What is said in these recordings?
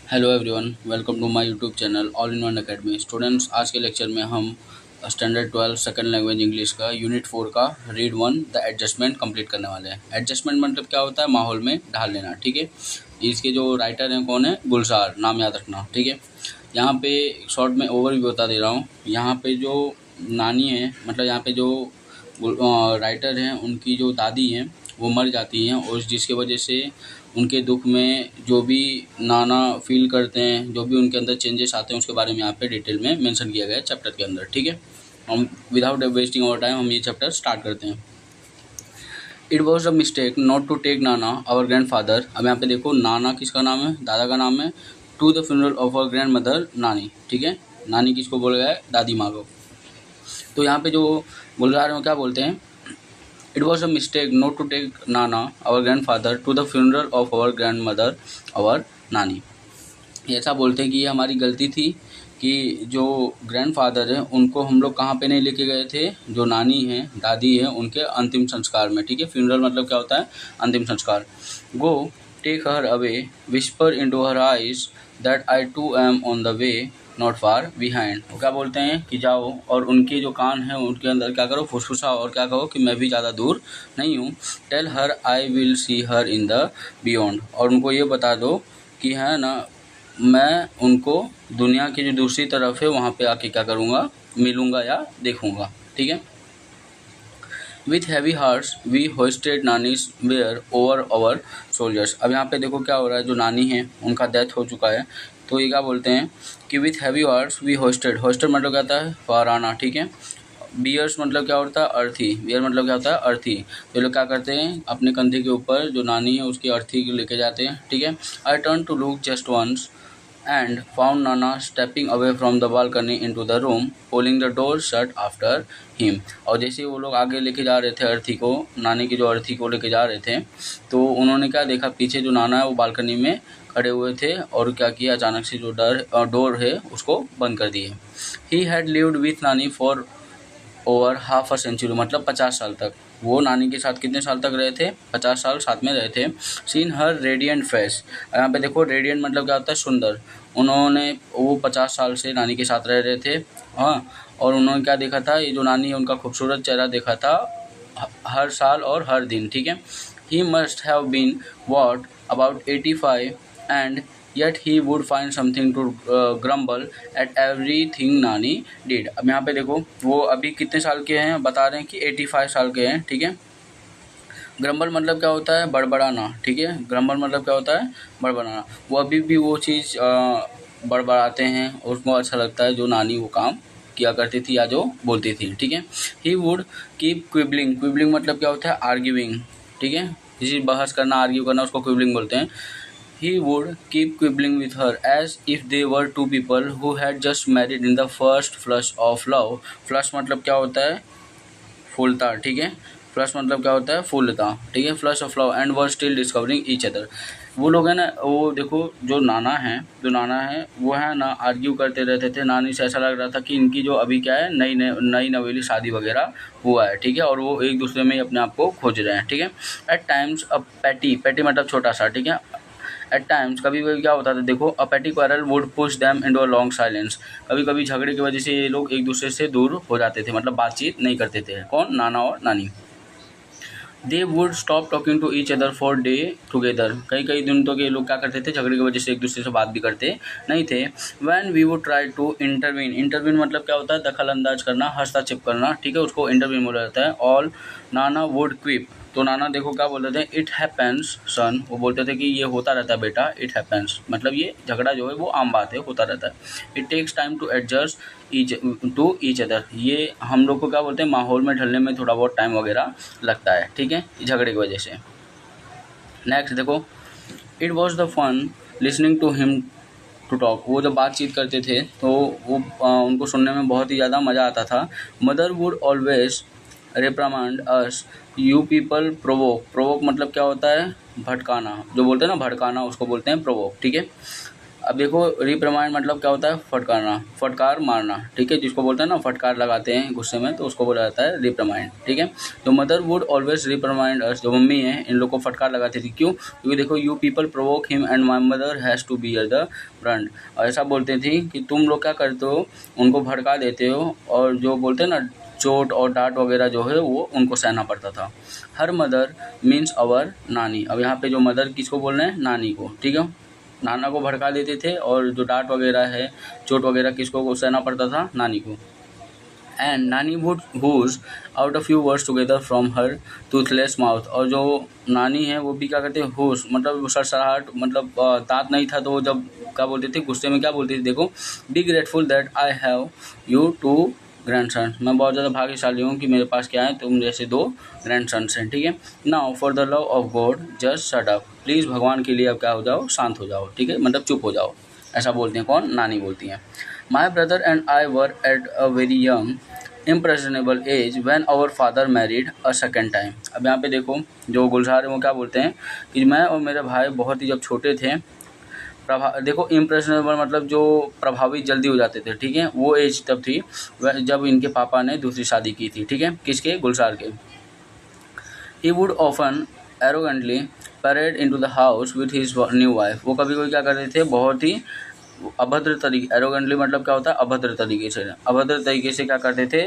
Hello everyone, welcome to my YouTube channel all in one academy. Students, आज के lecture में हम standard 12 second language English का unit 4 का रीड 1 द एडजस्टमेंट कंप्लीट करने वाले हैं। एडजस्टमेंट मतलब क्या होता है? माहौल में ढाल लेना। ठीक है, इसके जो राइटर हैं कौन है? गुलजार, नाम याद रखना। ठीक है, यहाँ पे शॉर्ट में ओवरव्यू बता दे रहा हूँ। यहाँ पे जो नानी है, मतलब यहाँ पे जो राइटर हैं उनकी जो दादी हैं वो मर जाती हैं, और जिसकी वजह से उनके दुख में जो भी नाना फील करते हैं, जो भी उनके अंदर चेंजेस आते हैं, उसके बारे में यहाँ पे डिटेल में मेंशन किया गया है चैप्टर के अंदर। ठीक है, हम विदाउट वेस्टिंग आवर टाइम हम ये चैप्टर स्टार्ट करते हैं। It was a mistake not to take Nana our grandfather. अब यहाँ पे देखो, नाना किसका नाम है? दादा का नाम है। To the funeral of our grandmother, Nani. ठीक है, नानी किसको बोला गया है? दादी माँ को। तो यहाँ पे जो बोल रहा है वो क्या बोलते हैं? It was a mistake not to take Nana, our grandfather, to the funeral of our grandmother, our नानी। ऐसा बोलते हैं कि ये हमारी गलती थी कि जो ग्रैंडफादर हैं उनको हम लोग कहाँ पे नहीं लेके गए थे, जो नानी हैं, दादी हैं, उनके अंतिम संस्कार में। ठीक है, फ्यूनरल मतलब क्या होता है? अंतिम संस्कार। Go take her away, whisper into her eyes that I too am on the way not far behind. वो क्या बोलते हैं कि जाओ और उनके जो कान हैं उनके अंदर क्या करो? फुसफुसाओ, और क्या कहो कि मैं भी ज़्यादा दूर नहीं हूँ। Tell her I will see her in the beyond, और उनको ये बता दो कि है ना, मैं उनको दुनिया की जो दूसरी तरफ है वहाँ पे आके क्या करूँगा? मिलूँगा या देखूँगा। ठीक है, with heavy hearts we hoisted Nani's where over our shoulders. अब यहाँ पे देखो क्या हो रहा है, जो नानी है उनका डेथ हो चुका है, तो ये क्या बोलते हैं कि with heavy hearts we hoisted. Hoisted मतलब क्या होता है? फहराना। ठीक है, बियर्स मतलब क्या होता है? अर्थी। बियर मतलब क्या होता है? अर्थी। तो लोग क्या करते हैं, अपने कंधे के ऊपर जो नानी है उसकी अर्थी लेके जाते हैं। ठीक है, I turn to look just once and found Nana stepping away from the balcony into the room, pulling the door shut after him। और जैसे वो लोग आगे लेके जा रहे थे अर्थी को, नानी की जो अर्थी को लेके जा रहे थे, तो उन्होंने क्या देखा? पीछे जो नाना है वो बालकनी में खड़े हुए थे, और क्या किया? अचानक से जो डोर है उसको बंद कर दिए। He had lived with Nani for over half a century, मतलब 50 साल तक वो नानी के साथ कितने साल तक रहे थे? 50 साल साथ में रहे थे। सीन हर रेडियंट फेस। यहाँ पे देखो, रेडियंट मतलब क्या होता है? सुंदर। उन्होंने वो 50 साल से नानी के साथ रह रहे थे। हाँ, और उन्होंने क्या देखा था? ये जो नानी है उनका खूबसूरत चेहरा देखा था हर साल और हर दिन। ठीक है, he must have been what about 85, and yet he would find something to grumble at everything नानी did। अब यहाँ पे देखो, वो अभी कितने साल के हैं? बता रहे हैं कि 85 साल के हैं। ठीक है, ग्रम्बल मतलब क्या होता है? बड़बड़ाना। ठीक है, ग्रम्बल मतलब क्या होता है? बड़बड़ाना। वो अभी भी वो चीज़ बड़बड़ाते हैं, उसको अच्छा लगता है जो नानी वो काम किया करती थी या जो बोलती थी। ठीक है, ही वुड कीप क्विबलिंग। क्विबलिंग मतलब क्या होता है? आर्ग्यूइंग। ठीक है, किसी बहस करना, आर्ग्यू करना, उसको क्विबलिंग बोलते हैं। He would keep quibbling with her as if they were two people who had just married in the first flush of love। Flush मतलब क्या होता है? फूलता। ठीक है, फ्लश मतलब क्या होता है? फूलता। ठीक है, flush of love and were still discovering each other. वो लोग हैं ना, वो देखो जो नाना है वो है ना, आर्ग्यू करते रहते थे। नानी से ऐसा लग रहा था कि इनकी जो अभी क्या है, नई नवेली शादी वगैरह हुआ है। ठीक है, और वो एक दूसरे में ही अपने आप को खोज रहे हैं। ठीक है, एट टाइम्स अ पैटी मतलब छोटा सा। ठीक है, एट टाइम्स कभी कभी क्या होता था? देखो, अ पेटी quarrel would push them into a long silence. कभी कभी झगड़े की वजह से ये लोग एक दूसरे से दूर हो जाते थे, मतलब बातचीत नहीं करते थे। कौन? नाना और नानी। They would stop talking to each other for day together. कई कई दिन तो ये लोग क्या करते थे? झगड़े की वजह से एक दूसरे से बात भी करते नहीं थे। When we would try to intervene. Intervene मतलब क्या होता है? दखल अंदाज करना, हस्तक्षेप करना। ठीक है, उसको इंटरवीन बोला जाता है। All Nana would क्विप। तो नाना देखो क्या बोलते थे? इट हैपेंस सन। वो बोलते थे कि ये होता रहता है बेटा। इट हैपेंस मतलब ये झगड़ा जो है वो आम बात है, होता रहता है। It takes time to adjust each other. ये हम लोग को क्या बोलते हैं? माहौल में ढलने में थोड़ा बहुत टाइम वगैरह लगता है। ठीक है, झगड़े की वजह से। नेक्स्ट देखो, it was the fun listening to him to talk. वो जब बातचीत करते थे तो वो उनको सुनने में बहुत ही ज़्यादा मज़ा आता था। Mother would always reprimand us, you people provoke. Provoke मतलब क्या होता है? भटकाना। जो बोलते हैं ना भड़काना, उसको बोलते हैं प्रोवोक। ठीक है, अब देखो रिप्राइंड मतलब क्या होता है, फटकारना, फटकार मारना, ठीक है, जिसको बोलते हैं ना फटकार लगाते हैं गुस्से में, तो उसको बोला जाता है रिप्राइंड, ठीक है। तो मदर वुड ऑलवेज रिप्राइंड अस, जो मम्मी है इन लोग को फटकार लगाती थी, क्यों? क्योंकि देखो you people provoke him and my mother has to bear the brunt. और ऐसा बोलते थी कि तुम लोग क्या करते हो, उनको भड़का देते हो, और जो बोलते हैं ना चोट और डांट वगैरह जो है वो उनको सहना पड़ता था। हर मदर मीन्स अवर नानी। अब यहाँ पे जो मदर किसको बोल रहे हैं, नानी को, ठीक है। नाना को भड़का देते थे, और जो डांट वगैरह है, चोट वगैरह किसको सहना पड़ता था, नानी को। And Nani would hush out a few words together from her toothless mouth. और जो नानी है वो भी क्या करते हैं, हुज मतलब सरसराहट, मतलब दांत नहीं था तो वो जब क्या बोलते थे गुस्से में, क्या बोलती थी, देखो, be grateful that I have you two grandson. मैं बहुत ज़्यादा भाग्यशाली हूँ कि मेरे पास क्या है, तुम जैसे 2 ग्रैंडसन्स हैं, ठीक है। Now for the love of God just shut up. Please भगवान के लिए अब क्या हो जाओ, शांत हो जाओ, ठीक है, मतलब चुप हो जाओ। ऐसा बोलते हैं, कौन, नानी बोलती हैं। My brother and I were at a very young impressionable age when our father married a second time. अब यहाँ पे देखो जो गुलजार है वो क्या बोलते हैं कि मैं और मेरे भाई बहुत ही जब छोटे थे, देखो इम्प्रेशनेबल मतलब जो प्रभावित जल्दी हो जाते थे, ठीक है, वो एज तब थी जब इनके पापा ने दूसरी शादी की थी, ठीक है, किसके, गुलजार के। He would often arrogantly parade into the house with his new wife. वो कभी कोई क्या करते थे, बहुत ही अभद्र तरीके, एरोगेंटली मतलब क्या होता है, अभद्र तरीके से क्या करते थे,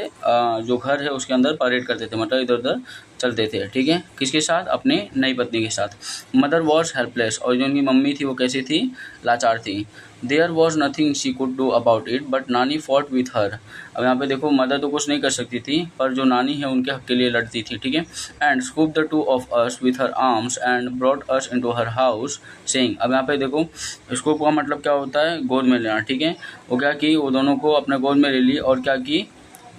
जो घर है उसके अंदर परेड करते थे, मतलब इधर उधर चलते थे, ठीक है, किसके साथ, अपने नई पत्नी के साथ। Mother was helpless. और जो उनकी मम्मी थी वो कैसी थी, लाचार थी। There was nothing she could do about it but Nani fought with her. अब यहाँ पे देखो मदर तो कुछ नहीं कर सकती थी, पर जो नानी है उनके हक के लिए लड़ती थी, ठीक है। And scoop the 2 of us with her arms and brought us into her house saying. अब यहाँ पे देखो स्कूप का मतलब क्या होता है, गोद में लेना, ठीक है। वो क्या की, वो दोनों को अपने गोद में ले ली, और क्या की,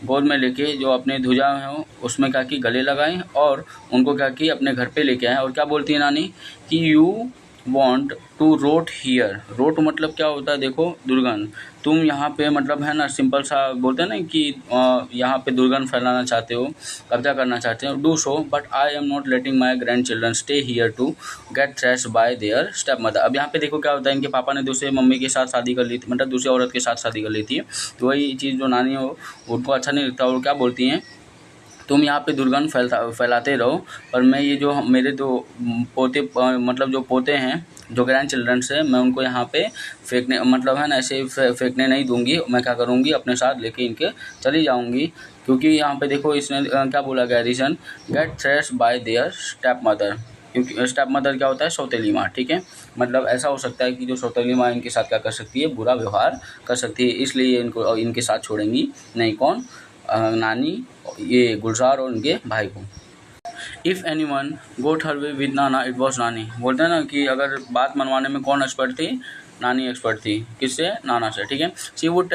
गोद में लेके जो अपने धुजा है उसमें क्या की, गले लगाए, और उनको क्या की, अपने घर पे लेके आए। और क्या बोलती है नानी कि you want to rot here. Rot मतलब क्या होता है, देखो दुर्गंध। तुम यहाँ पे मतलब है ना, सिंपल सा बोलते हैं ना कि यहाँ पे दुर्गंध फैलाना चाहते हो, कब्जा करना चाहते हो, do so but I am not letting my grandchildren stay here to get thrashed by their stepmother. अब यहाँ पे देखो क्या होता है, इनके पापा ने दूसरे मम्मी के साथ शादी कर ली थी, मतलब दूसरी औरत के साथ शादी कर ली थी। तो वही चीज़ जो नानी हो उनको अच्छा नहीं लगता, और क्या बोलती हैं, तुम यहाँ पे दुर्गंध फैलाते रहो, पर मैं ये जो मेरे दो पोते मतलब जो पोते हैं, जो ग्रैंड चिल्ड्रंस है, मैं उनको यहाँ पे फेंकने मतलब है ना ऐसे फेंकने नहीं दूंगी। मैं क्या करूँगी, अपने साथ लेके इनके चली जाऊँगी। क्योंकि यहाँ पे देखो इसने क्या बोला गया, reason get thrashed by their stepmother. क्योंकि स्टेप मदर क्या होता है, सौतेली माँ, ठीक है। मतलब ऐसा हो सकता है कि जो सौतेली माँ इनके साथ क्या कर सकती है, बुरा व्यवहार कर सकती है, इसलिए इनको इनके साथ छोड़ेंगी नहीं, कौन, नानी, ये गुलजार और उनके भाई को। If anyone got her way with Nana it was Nani. बोलते हैं ना कि अगर बात मनवाने में कौन एक्सपर्ट थी, नानी एक्सपर्ट थी, किससे, नाना से, ठीक है। She would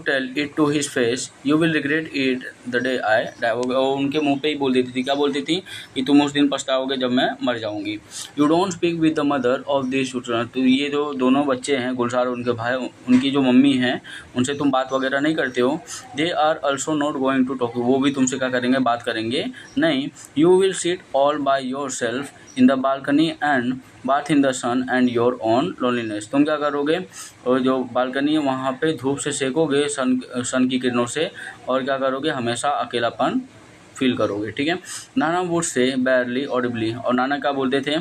tell it to his face you will regret it the day I die. वो उनके मुंह पे ही बोल देती थी, क्या बोलती थी कि तुम उस दिन पछताओगे जब मैं मर जाऊंगी। You don't speak with the mother of this children. तो ये जो दोनों बच्चे हैं, गुलजार और उनके भाई, उनकी जो मम्मी हैं, उनसे तुम बात वगैरह नहीं करते हो। They are also not going to talk, वो भी तुमसे क्या करेंगे, बात करेंगे नहीं। You will sit all by yourself in the balcony and bathe in the sun and your own loneliness. तुम क्या करोगे, और जो बालकनी है वहाँ पे धूप से सेकोगे, सन की किरणों से, और क्या करोगे, हमेशा अकेलापन फील करोगे, ठीक है। नाना वुड से बैरली ऑडिबली। और नाना क्या बोलते थे,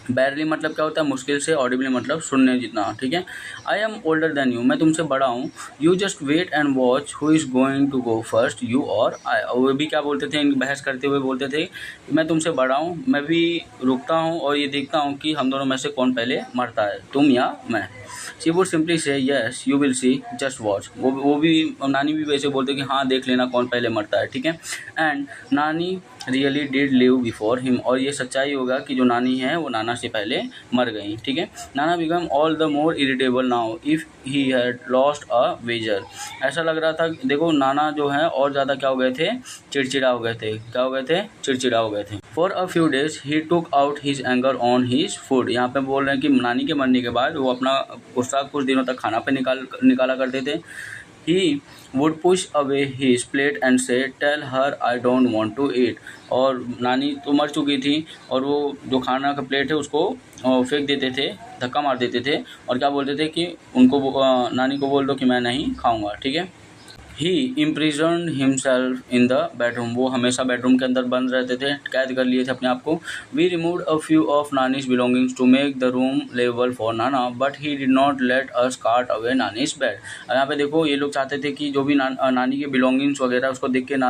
बैरली मतलब क्या होता है, मुश्किल से, ऑडिबली मतलब सुनने जितना, ठीक है। I am older than you, मैं तुमसे बड़ा हूँ। You just wait and watch who is going to go first, you और आई। और वो भी क्या बोलते थे, बहस करते हुए बोलते थे कि मैं तुमसे बड़ा हूँ, मैं भी रुकता हूँ और ये देखता हूँ कि हम दोनों में से कौन पहले मरता है, तुम या मैं। शी वुड सिंपली से yes you will see just watch. वो भी नानी भी वैसे बोलते कि हाँ देख लेना कौन पहले मरता है, ठीक है। एंड नानी really did live before him. और ये सच्चाई होगा कि जो नानी है वो नाना से पहले मर गई, ठीक है। Nana become all the more irritable now if he had lost a wager. ऐसा लग रहा था, देखो नाना जो है और ज़्यादा क्या हो गए थे, चिड़चिड़ा हो गए थे। क्या हो गए थे, चिड़चिड़ा हो गए थे। For a few days he took out his anger on his food. यहाँ पे बोल रहे हैं कि नानी के मरने के बाद वो अपना गुस्सा कुछ दिनों तक खाना पे निकाला करते थे। He would push away his plate and say tell her I don't want to eat. और नानी तो मर चुकी थी और वो जो खाना का प्लेट है उसको फेंक देते थे, धक्का मार देते थे और क्या बोलते थे कि नानी को बोल दो कि मैं नहीं खाऊंगा, ठीक है। ही imprisoned himself in the bedroom, वो हमेशा बेडरूम के अंदर बंद रहते थे, कैद कर लिए थे अपने आप को। We removed a few of Nani's belongings to make the room livable for Nana, but he did not let us cart away Nani's bed। अब यहाँ पे देखो ये लोग चाहते थे कि जो भी नानी के बिलोंगिंग्स वगैरह उसको देख के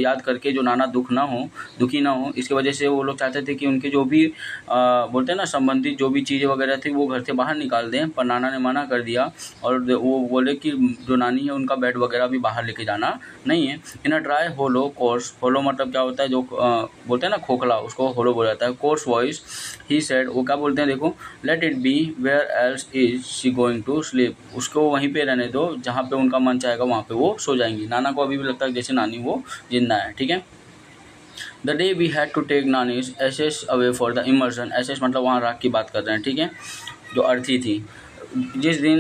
याद करके जो नाना दुखी ना हो, इसकी वजह से वो लोग चाहते थे कि उनके जो भी बोलते हैं ना संबंधित जो भी चीज़ें वगैरह थी वो घर से बाहर निकाल दें, पर नाना ने मना कर दिया और वो बोले कि जो नानी है उनका बेड वगैरह भी बाहर लेके जाना नहीं है। इन अ ड्राई होलो कोर्स, होलो मतलब क्या होता है, जो बोलते हैं ना खोखला, उसको होलो बोला जाता है। कोर्स वॉइस ही सेड, वो क्या बोलते हैं देखो, let it be where else is she going to sleep, उसको वहीं पे रहने दो जहाँ पे उनका मन चाहेगा वहाँ पे वो सो जाएंगी। नाना को अभी भी लगता है जैसे नानी वो जिंदा है, ठीक है। The day we had to take Nani's ashes away for the immersion, ashes मतलब वहाँ राख की बात कर रहे हैं, ठीक है, जो अर्थी थी। जिस दिन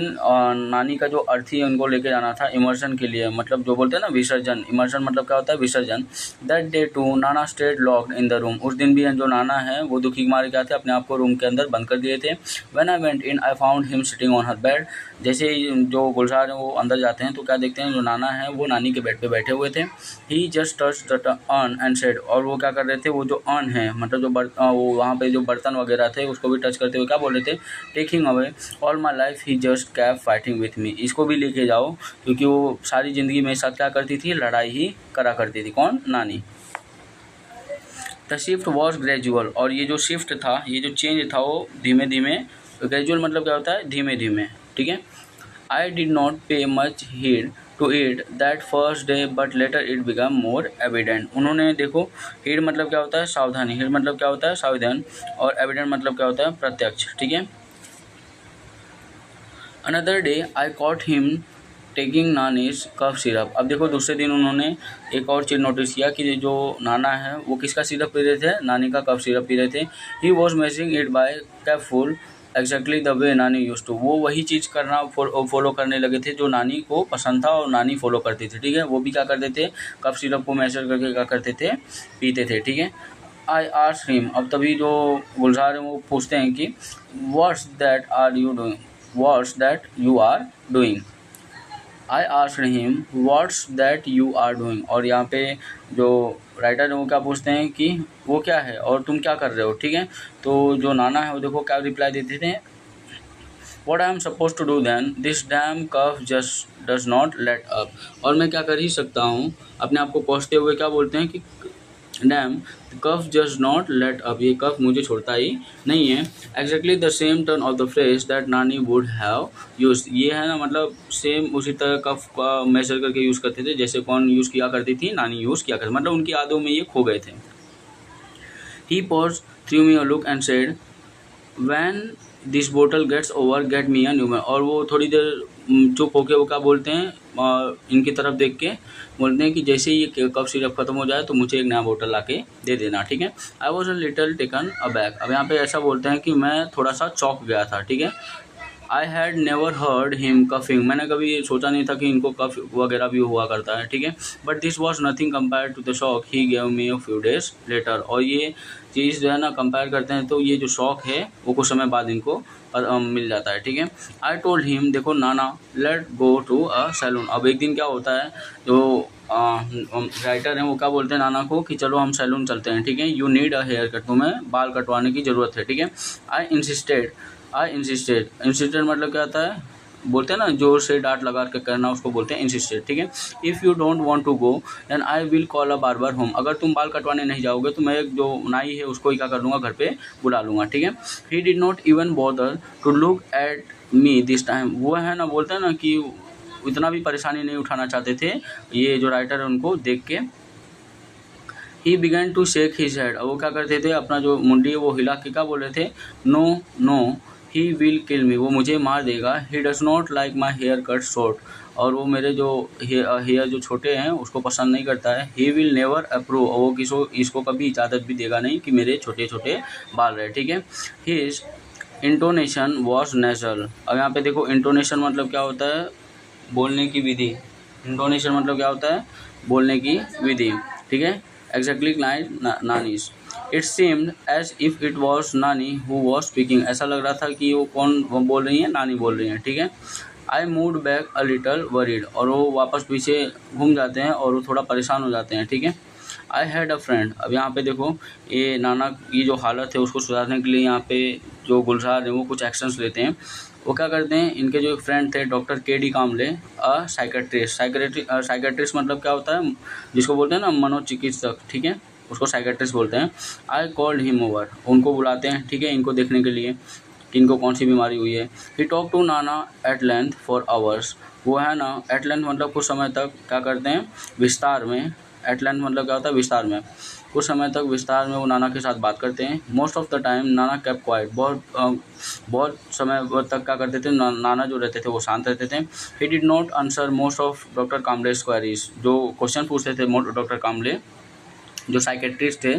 नानी का जो अर्थी उनको लेके जाना था इमर्शन के लिए, मतलब जो बोलते हैं ना विसर्जन, इमर्शन मतलब क्या होता है विसर्जन। That day too Nana stayed locked in the room, उस दिन भी जो नाना है वो दुखी मारे क्या थे, अपने आप को रूम के अंदर बंद कर दिए थे। When I went in I found him sitting on her bed, जैसे ही जो गुलजार हैं वो अंदर जाते हैं तो क्या देखते हैं, जो नाना है वो नानी के बेड पे बैठे हुए थे। He just touch the urn and said, और वो क्या कर रहे थे, वो जो अर्न है मतलब जो वो वहाँ पे जो बर्तन वगैरह थे उसको भी टच करते हुए क्या बोल रहे थे, taking away all my life he just cap fighting with me, इसको भी लेके जाओ, क्योंकि वो सारी ज़िंदगी मेरे साथ क्या करती थी, लड़ाई ही करा करती थी। कौन, नानी। द शिफ्ट वॉज ग्रेजुअल, और ये जो शिफ्ट था, ये जो चेंज था वो धीमे धीमे, ग्रेजुअल मतलब क्या होता है, धीमे धीमे, ठीक है। I did not pay much heed to it that first day but later it become more evident, उन्होंने देखो, हीड मतलब क्या होता है, सावधानी, हीड मतलब क्या होता है, सावधान, और एविडेंट मतलब क्या होता है, प्रत्यक्ष, ठीक है। Another day I caught him taking Nani's cough syrup, अब देखो दूसरे दिन उन्होंने एक और चीज़ नोटिस किया कि जो नाना है वो किसका सिरप पी रहे थे, नानी का कफ सिरप पी रहे थे। He was measuring it by capful exactly the way Nani used to, वो वही चीज़ करना फॉलो करने लगे थे जो नानी को पसंद था और नानी फॉलो करती थी, ठीक है। वो भी क्या करते थे, कफ सिरप को मेजर करके क्या करते थे, पीते थे, ठीक है। आई आस्क्ड हिम, अब तभी जो गुलजार हैं वो पूछते हैं कि what's that are you doing, what's that you are doing. I asked him what's that you are doing, और यहाँ पे जो राइटर है वो क्या पूछते हैं कि वो क्या है और तुम क्या कर रहे हो, ठीक है। तो जो नाना है वो देखो क्या रिप्लाई देते थे, what I am suppose to do then, this damn cough just does not let up, और मैं क्या कर ही सकता हूँ, अपने आप को कोसते हुए क्या बोलते हैं कि damn cough just not let up, ये कफ मुझे छोड़ता ही नहीं है। Exactly the same turn of the phrase that Nani would have use, ये है ना मतलब सेम उसी तरह कफ का मेजर करके यूज़ करते थे जैसे कौन यूज़ किया करती थी, नानी यूज़ किया करती, मतलब उनकी यादों में ये खो गए थे। He paused threw me a look and said when this bottle gets over get me a new man, और वो थोड़ी देर चुप होके वो क्या बोलते हैं, इनकी तरफ देख के बोलते हैं कि जैसे ही ये कफ सिरप खत्म हो जाए तो मुझे एक नया बोतल लाके दे देना, ठीक है। I was a little taken aback, अब यहाँ पे ऐसा बोलते हैं कि मैं थोड़ा सा चौंक गया था, ठीक है। I had never heard him coughing, मैंने कभी ये सोचा नहीं था कि इनको कफ वगैरह भी हुआ करता है, ठीक है। But this was nothing compare to the shock he gave me a few days later, और ये चीज़ जो है ना कंपेयर करते हैं तो ये जो शौक है वो कुछ समय बाद इनको मिल जाता है, ठीक है। आई टोल्ड हिम, देखो Nana, let go to a saloon, अब एक दिन क्या होता है, जो राइटर हैं वो क्या बोलते हैं नाना को कि चलो हम सैलून चलते हैं, ठीक है। You need a haircut, तुम्हें बाल कटवाने की ज़रूरत है, ठीक है। आई इंसिस्टेड मतलब क्या होता है, बोलते हैं ना जोर से डांट लगा के करना, उसको बोलते हैं इंसिस्टेड, ठीक है। If you don't want to go then I will call a barber home, अगर तुम बाल कटवाने नहीं जाओगे तो मैं एक जो नाई है उसको ही क्या कर लूँगा, घर पे बुला लूँगा, ठीक है। He did not even bother to look at me this time, वो है ना बोलते हैं ना कि इतना भी परेशानी नहीं उठाना चाहते थे ये जो राइटर है उनको देख के। He began to shake his head, वो क्या करते थे, अपना जो मुंडी है वो हिला के क्या बोल रहे थे, no no he will kill me, वो मुझे मार देगा। He does not like my hair cut short, और वो मेरे जो हेयर जो छोटे हैं उसको पसंद नहीं करता है। ही विल नेवर अप्रूव, वो इसको कभी इजाज़त भी देगा नहीं कि मेरे छोटे छोटे बाल रहे, ठीक है। हिज इंटोनेशन वॉज नेचुरल, अब यहाँ पे देखो इंटोनेशन मतलब क्या होता है, बोलने की विधि, इंटोनेशन मतलब क्या होता है, बोलने की विधि, ठीक है। Exactly like Nani's, it seemed as if it was Nani who was speaking, ऐसा लग रहा था कि वो कौन बोल रही है, नानी बोल रही है, ठीक है। I moved back a little worried, और वो वापस पीछे घूम जाते हैं और वो थोड़ा परेशान हो जाते हैं, ठीक है। आई हैड अ फ्रेंड, अब यहाँ पे देखो ये नाना की जो हालत है उसको सुधारने के लिए यहाँ पे जो गुलजार हैं वो कुछ एक्शंस लेते हैं। वो क्या करते हैं, इनके जो एक फ्रेंड थे डॉक्टर के.डी. कामले, साइकेट्रिस्ट मतलब क्या होता है, जिसको बोलते हैं ना मनोचिकित्सक, ठीक है, उसको साइकेट्रिस्ट बोलते हैं। आई कॉल्ड हिम ओवर, उनको बुलाते हैं, ठीक है, इनको देखने के लिए कि इनको कौन सी बीमारी हुई है। ही talk to Nana at length for hours, वो है ना एट लेंथ मतलब कुछ समय तक क्या करते हैं, विस्तार में, एट लेंथ मतलब क्या होता है, विस्तार में, कुछ समय तक विस्तार में वो नाना के साथ बात करते हैं। Most of the time Nana kept quite, बहुत समय तक क्या करते थे, नाना जो रहते थे वो शांत रहते थे। He did not answer most of doctor Kamle's queries, जो क्वेश्चन पूछते थे डॉक्टर कामले जो साइकेट्रिस्ट थे,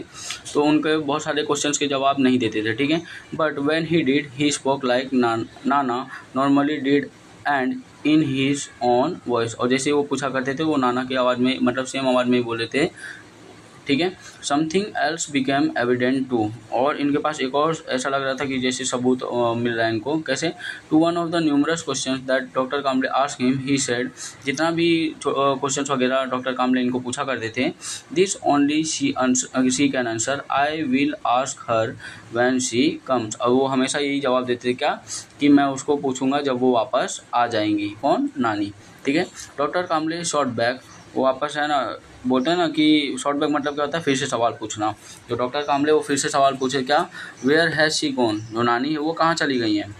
तो उनके बहुत सारे क्वेश्चंस के जवाब नहीं देते थे, ठीक है। But when he did he spoke like Nana normally did and in his own voice, और जैसे वो पूछा करते थे वो नाना की आवाज़ में, मतलब सेम आवाज़ में ही बोले थे, ठीक है। Something else became evident too, और इनके पास एक और ऐसा लग रहा था कि जैसे सबूत मिल रहा है इनको, कैसे, to one of the numerous questions that doctor Kamle ask him, he said, जितना भी क्वेश्चंस वगैरह डॉक्टर कामले इनको पूछा करते थे, this only she can answer, I will ask her when she comes, और वो हमेशा यही जवाब देते थे क्या, कि मैं उसको पूछूंगा जब वो वापस आ जाएंगी, कौन, नानी, ठीक है। डॉक्टर कामले शॉर्ट बैक, वो वापस है ना, बोलते हैं ना कि शॉर्ट बैक मतलब क्या होता है, फिर से सवाल पूछना। जो डॉक्टर कामले वो फिर से सवाल पूछे क्या, वेयर हैज़ शी गॉन, जो नानी है वो कहाँ चली गई हैं।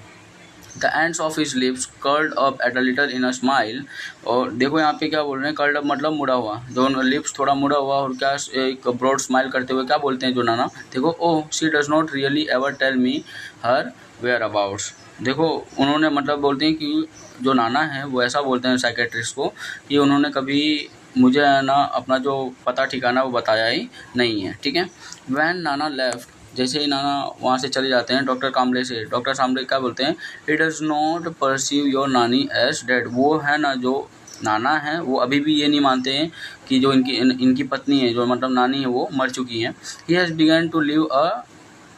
The ends of his lips curled up at a little in a smile, और देखो यहाँ पे क्या बोल रहे हैं, कर्ल्ड अप मतलब मुड़ा हुआ, जो लिप्स थोड़ा मुड़ा हुआ, और क्या एक ब्रॉड स्माइल करते हुए क्या बोलते हैं जो नाना, देखो, oh she does not really ever tell me her whereabouts, देखो उन्होंने मतलब बोलते हैं कि जो नाना है वो ऐसा बोलते हैं साइकेट्रिस्ट को कि उन्होंने कभी मुझे है ना अपना जो पता ठिकाना वो बताया ही नहीं है, ठीक है। वैन नाना लेफ्ट, जैसे ही नाना वहाँ से चले जाते हैं डॉक्टर कामले से, डॉक्टर कामले क्या बोलते हैं, ही डज नॉट परसीव योर नानी एज डेड, वो है ना जो नाना है वो अभी भी ये नहीं मानते हैं कि जो इनकी पत्नी है, जो मतलब नानी है, वो मर चुकी हैं। He has begun to live a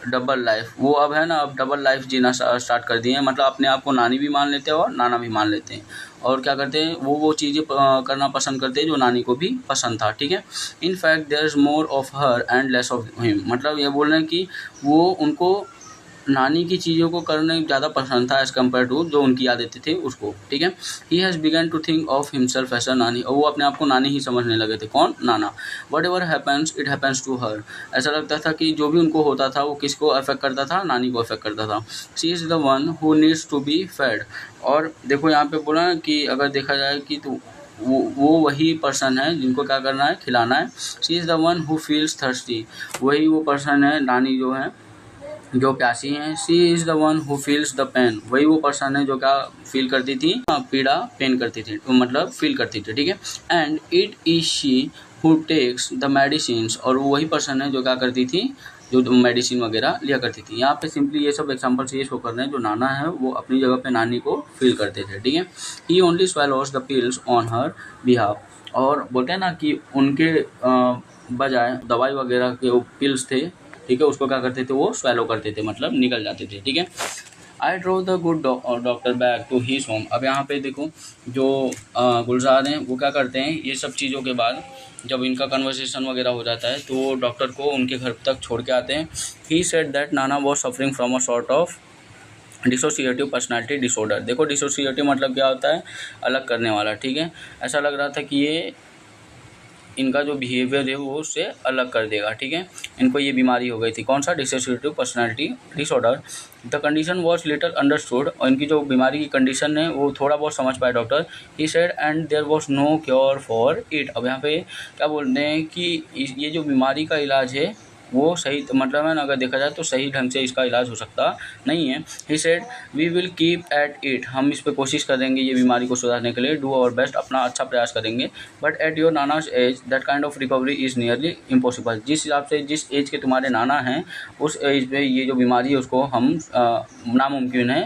double life, वो अब है ना अब डबल लाइफ जीना स्टार्ट कर दिए हैं, मतलब अपने आप को नानी भी मान लेते हैं और नाना भी मान लेते हैं, और क्या करते हैं वो चीज़ें करना पसंद करते हैं जो नानी को भी पसंद था, ठीक है। In fact there is more of her and less of him, मतलब ये बोल रहे हैं कि वो उनको नानी की चीज़ों को करने ज़्यादा पसंद था एज़ कम्पेयर टू जो उनकी आदतें थी उसको, ठीक है। He has begun to think of himself as a Nani, और वो अपने आप को नानी ही समझने लगे थे, कौन, नाना। Whatever happens it happens to her, ऐसा लगता था कि जो भी उनको होता था वो किसको अफेक्ट करता था, नानी को अफेक्ट करता था। She is the one who needs to be fed, और देखो यहाँ पे बोला ना कि अगर देखा जाए कि तो वो वही पर्सन है जिनको क्या करना है, खिलाना है। She is the one who feels thirsty, वही वो पर्सन है, नानी जो है जो प्यासी हैं। She is the one who feels the pain, वही वो पर्सन है जो क्या फील करती थी, पीड़ा, पेन करती थी, तो मतलब फील करती थी, ठीक है। And it is she who takes the medicine, और वो वही पर्सन है जो क्या करती थी, जो मेडिसिन वगैरह लिया करती थी। यहाँ पे सिंपली ये सब एग्जाम्पल से ये शो कर रहे हैं जो नाना है वो अपनी जगह पे नानी को फील करते थे, ठीक है। He only swallows the pills on her behalf, और बोलते हैं ना कि उनके बजाय दवाई वगैरह के वो पिल्स थे, ठीक है, उसको क्या करते थे, वो स्वेलो करते थे, मतलब निकल जाते थे, ठीक है। I drove the good doctor back to his home, अब यहाँ पे देखो जो गुलजार हैं वो क्या करते हैं, ये सब चीज़ों के बाद जब इनका कन्वर्सेशन वगैरह हो जाता है तो वो डॉक्टर को उनके घर तक छोड़ के आते हैं। He said that Nana was suffering from a sort of dissociative personality disorder, देखो डिसोसिएटिव मतलब क्या होता है, अलग करने वाला, ठीक है। ऐसा लग रहा था कि ये इनका जो बिहेवियर है वो उससे अलग कर देगा, ठीक है। इनको ये बीमारी हो गई थी, कौन सा, dissociative personality disorder. The condition was little understood, और इनकी जो बीमारी की कंडीशन है वो थोड़ा बहुत समझ पाए doctor. He said and there was no cure for it, अब यहाँ पे क्या बोलते हैं कि ये जो बीमारी का इलाज है वो सही मतलब है ना, अगर देखा जाए तो सही ढंग से इसका इलाज हो सकता नहीं है। He said we will keep at it, हम इस पे कोशिश करेंगे ये बीमारी को सुधारने के लिए, डू आवर बेस्ट, अपना अच्छा प्रयास करेंगे। But at your Nana's age that kind of recovery is nearly impossible, जिस हिसाब से जिस एज के तुम्हारे नाना हैं उस एज पे ये जो बीमारी है उसको हम नामुमकिन है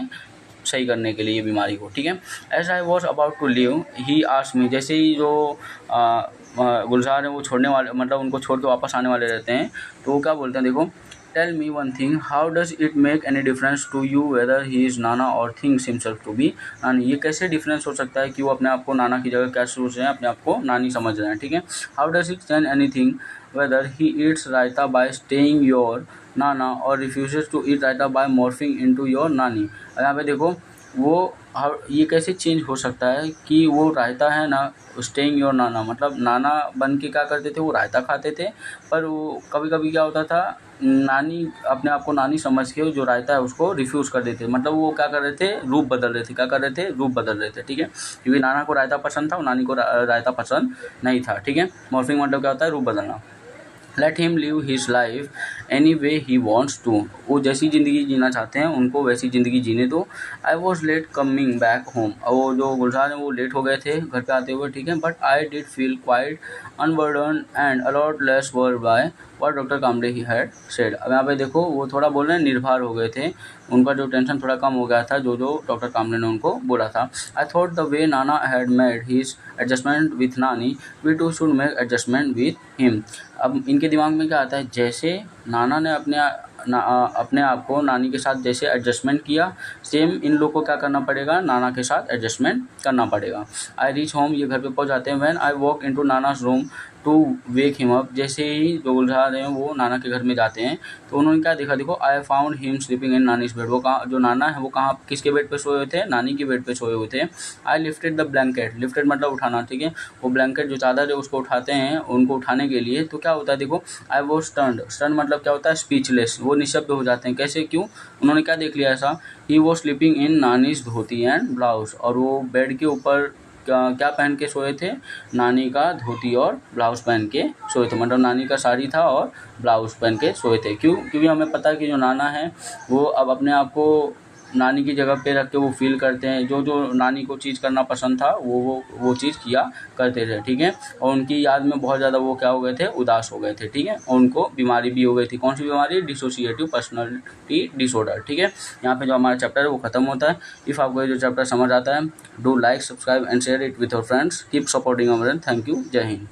सही करने के लिए ये बीमारी को, ठीक है। As I was about to leave he asked me, जैसे ही जो गुलजार है वो छोड़ने वाले, मतलब उनको छोड़ के वापस आने वाले रहते हैं, तो वो क्या बोलते हैं, देखो, tell me one thing, how does it make any difference to you whether he is Nana और थिंग्स हिमसेल्फ टू बी नानी। ये कैसे डिफरेंस हो सकता है कि वो अपने आप को नाना की जगह क्या सोच रहे हैं, अपने आप को नानी समझ रहे हैं, ठीक है। How does it change anything whether he eats raita by staying your Nana और refuses to eat raita by morphing into your Nani. अब यहाँ पे देखो, वो ये कैसे चेंज हो सकता है कि वो रायता है ना, स्टेइंग योर नाना, मतलब नाना बन के क्या करते थे, वो रायता खाते थे, पर वो कभी कभी क्या होता था, नानी अपने आप को नानी समझ के जो रायता है उसको रिफ्यूज़ कर देते, मतलब वो क्या कर रहे थे, रूप बदल रहे थे, क्या कर रहे थे, रूप बदल रहे थे, ठीक है। क्योंकि नाना को रायता पसंद था और नानी को रायता पसंद नहीं था, ठीक है। मॉर्फिंग मतलब क्या होता है, रूप बदलना। Let him live his life any way he wants to, वो जैसी ज़िंदगी जीना चाहते हैं उनको वैसी ज़िंदगी जीने दो। I was late coming back home, वो जो गुलजार हैं वो लेट हो गए थे घर पे आते हुए, ठीक है। But I did feel quite unburden and a lot less were by what doctor Kamle he had said. अब यहाँ पे देखो, वो थोड़ा बोल रहे हैं निर्भर हो गए थे, उनका जो टेंशन थोड़ा कम हो गया था जो डॉक्टर कामले ने उनको बोला था। I thought the way Nana had made his adjustment with Nani we too should make adjustment with him. अब इनके दिमाग में क्या आता है, जैसे नाना ने अपने आप को नानी के साथ जैसे एडजस्टमेंट किया, सेम इन लोग को क्या करना पड़ेगा, नाना के साथ एडजस्टमेंट करना पड़ेगा। आई रीच होम, ये घर पे पहुंच जाते हैं। When I walk into Nana's room to wake him up, जैसे ही जो गुलजार हैं वो नाना के घर में जाते हैं तो उन्होंने क्या देखा, देखो, I found him sleeping in nannies bed, वो कहाँ, जो नाना है वो कहाँ, किसके बेड पे सोए हुए थे, नानी के बेड पे सोए हुए थे। आई लिफ्टेड द ब्लैंकेट, लिफ्टेड मतलब उठाना, ठीक है, वो ब्लैंकेट जो चादर है उसको उठाते हैं, उनको उठाने के लिए, तो क्या होता है, देखो, आई वो स्टन्ड, स्टन्ड मतलब क्या होता है, स्पीचलेस, वो निशब्द हो जाते हैं। कैसे, क्यों, उन्होंने क्या देख लिया ऐसा, ही वो sleeping in nannies dhoti and blouse, और वो बेड के ऊपर क्या पहन के सोए थे, नानी का धोती और ब्लाउज पहन के सोए थे, मतलब नानी का साड़ी था और ब्लाउज पहन के सोए थे। क्यों, क्योंकि हमें पता है कि जो नाना है वो अब अपने आप को नानी की जगह पे रख के वो फील करते हैं, जो नानी को चीज़ करना पसंद था वो चीज़ किया करते थे, ठीक है। और उनकी याद में बहुत ज़्यादा वो क्या हो गए थे, उदास हो गए थे, ठीक है। और उनको बीमारी भी हो गई थी, कौन सी बीमारी, डिसोसिएटिव पर्सनालिटी डिसऑर्डर, ठीक है। यहाँ पे जो हमारा चैप्टर है वो खत्म होता है। इफ़ आपको ये जो चैप्टर समझ आता है, do like, subscribe and share it with your friends, keep supporting Amaran. Thank you, जय हिंद।